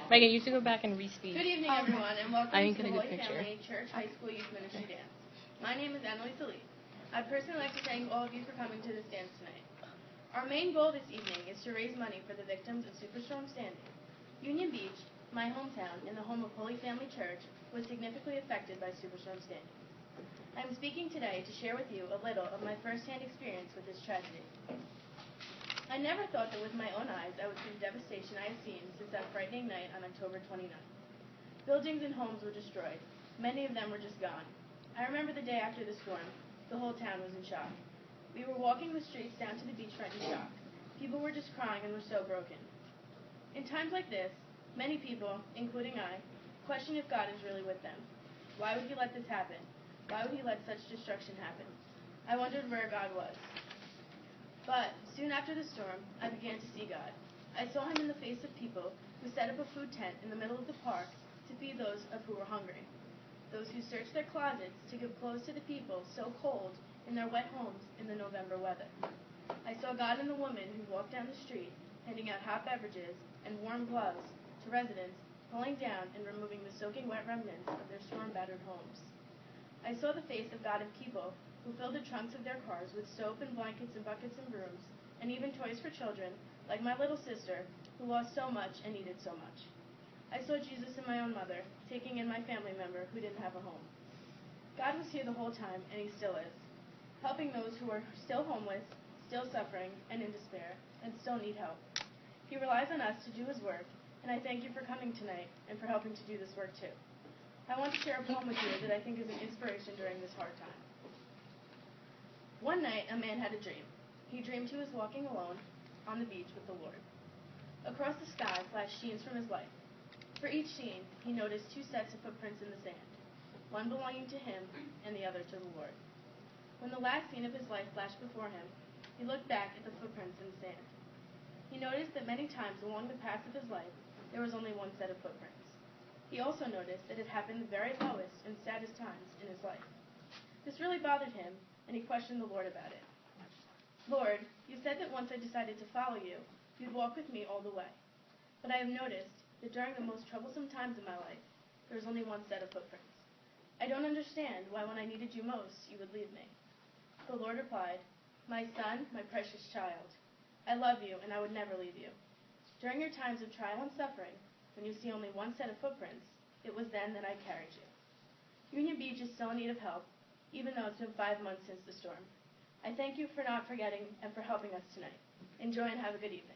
Megan, you should go back and re-speak. Good evening, everyone, and welcome to the Holy Family Church High School Youth Ministry Dance. My name is Annalisa. I'd personally like to thank all of you for coming to this dance tonight. Our main goal this evening is to raise money for the victims of Superstorm Sandy. Union Beach, my hometown and the home of Holy Family Church, was significantly affected by Superstorm Sandy. I am speaking today to share with you a little of my first-hand experience with this tragedy. I never thought that with my own eyes I would see the devastation I have seen since that frightening night on October 29th. Buildings and homes were destroyed. Many of them were just gone. I remember the day after the storm. The whole town was in shock. We were walking the streets down to the beachfront in shock. People were just crying and were so broken. In times like this, many people, including I, question if God is really with them. Why would he let this happen? Why would he let such destruction happen? I wondered where God was. But soon after the storm, I began to see God. I saw him in the face of people who set up a food tent in the middle of the park to feed those of who were hungry. Those who searched their closets to give clothes to the people so cold in their wet homes in the November weather. I saw God in the woman who walked down the street, handing out hot beverages and warm gloves to residents, pulling down and removing the soaking wet remnants of their storm-battered homes. I saw the face of God in people who filled the trunks of their cars with soap and blankets and buckets and brooms, and even toys for children, like my little sister, who lost so much and needed so much. I saw Jesus in my own mother, taking in my family member who didn't have a home. God was here the whole time, and he still is, helping those who are still homeless, still suffering, and in despair, and still need help. He relies on us to do his work, and I thank you for coming tonight and for helping to do this work too. I want to share a poem with you that I think is an inspiration during this hard time. One night, a man had a dream. He dreamed he was walking alone on the beach with the Lord. Across the sky flashed scenes from his life. For each scene, he noticed two sets of footprints in the sand, one belonging to him and the other to the Lord. When the last scene of his life flashed before him, he looked back at the footprints in the sand. He noticed that many times along the path of his life, there was only one set of footprints. He also noticed that it happened the very lowest and saddest times in his life. This really bothered him, and he questioned the Lord about it. Lord, you said that once I decided to follow you, you'd walk with me all the way. But I have noticed that during the most troublesome times in my life, there was only one set of footprints. I don't understand why when I needed you most, you would leave me. The Lord replied, my son, my precious child, I love you and I would never leave you. During your times of trial and suffering, when you see only one set of footprints, it was then that I carried you. Union Beach is still in need of help, even though it's been 5 months since the storm. I thank you for not forgetting and for helping us tonight. Enjoy and have a good evening.